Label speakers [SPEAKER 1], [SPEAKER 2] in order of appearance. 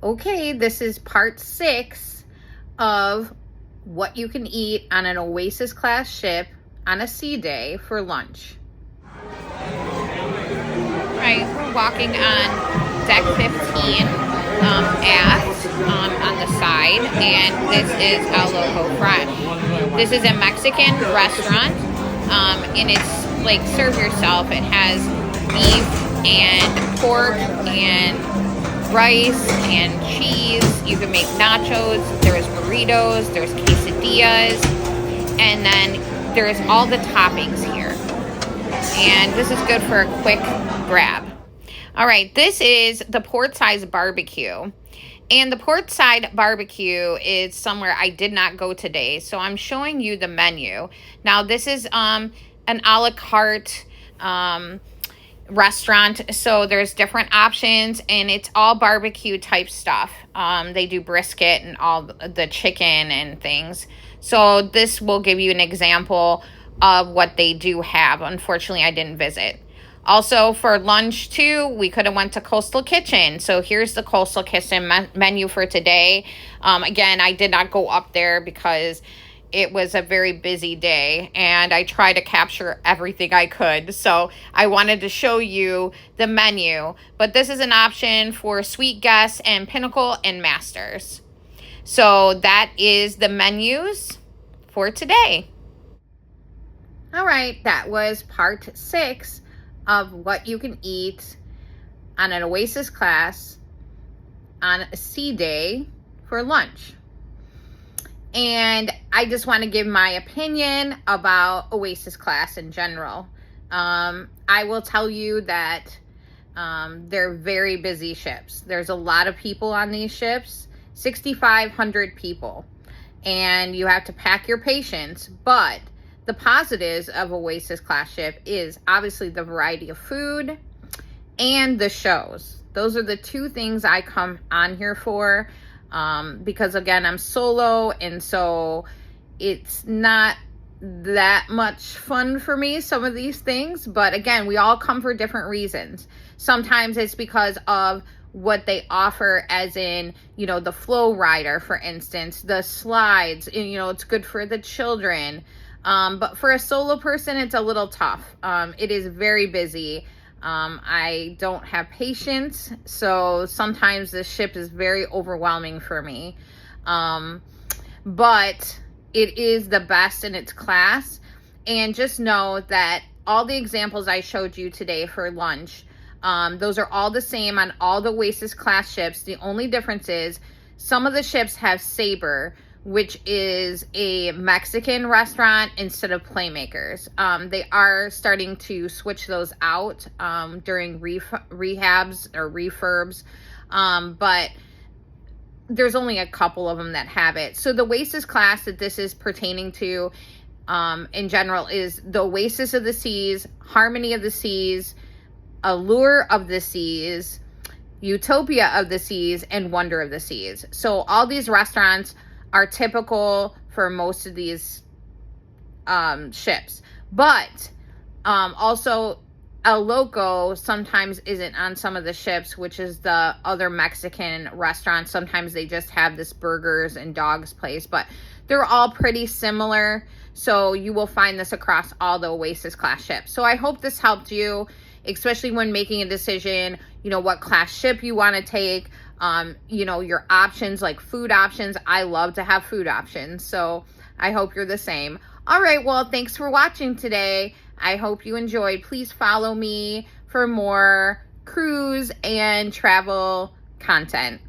[SPEAKER 1] Okay, this is part 6 of what you can eat on an Oasis class ship on a sea day for lunch. Right, we're walking on deck 15 on the side, and this is El Loco Fresh. This is a Mexican restaurant, and it's like serve yourself. It has beef and pork and rice and cheese. You can make nachos, there's burritos, there's quesadillas, and then there's all the toppings here. And this is good for a quick grab. All right, this is the Portside barbecue. And the Portside barbecue is somewhere I did not go today, so I'm showing you the menu. Now, this is an a la carte restaurant, so there's different options, and it's all barbecue type stuff. They do brisket and all the chicken and things. So this will give you an example of what they do have. Unfortunately, I didn't visit. Also, for lunch too, we could have went to Coastal Kitchen. So here's the Coastal Kitchen menu for today. Again, I did not go up there because it was a very busy day, and I tried to capture everything I could. So I wanted to show you the menu, but this is an option for Sweet Guests and Pinnacle and Masters. So that is the menus for today. All right, that was part 6 of what you can eat on an Oasis class on a sea day for lunch. And I just want to give my opinion about Oasis class in general. I will tell you that they're very busy ships. There's a lot of people on these ships, 6,500 people, and you have to pack your patience. But the positives of Oasis class ship is obviously the variety of food and the shows. Those are the two things I come on here for. Because again, I'm solo, and so it's not that much fun for me, some of these things. But again, we all come for different reasons. Sometimes it's because of what they offer, as in, the flow rider, for instance, the slides, it's good for the children. But for a solo person, it's a little tough. It is very busy. I don't have patience, so sometimes the ship is very overwhelming for me. But it is the best in its class. And just know that all the examples I showed you today for lunch, those are all the same on all the Oasis class ships. The only difference is some of the ships have Sabre, which is a Mexican restaurant instead of Playmakers. They are starting to switch those out during rehabs or refurbs, but there's only a couple of them that have it. So the Oasis class that this is pertaining to in general is the Oasis of the Seas, Harmony of the Seas, Allure of the Seas, Utopia of the Seas, and Wonder of the Seas. So all these restaurants are typical for most of these ships. But also El Loco sometimes isn't on some of the ships, which is the other Mexican restaurant. Sometimes they just have this burgers and dogs place, but they're all pretty similar. So you will find this across all the Oasis class ships. So I hope this helped you, especially when making a decision, what class ship you want to take. Your options, like food options. I love to have food options, so I hope you're the same. All right, well, thanks for watching today. I hope you enjoyed. Please follow me for more cruise and travel content.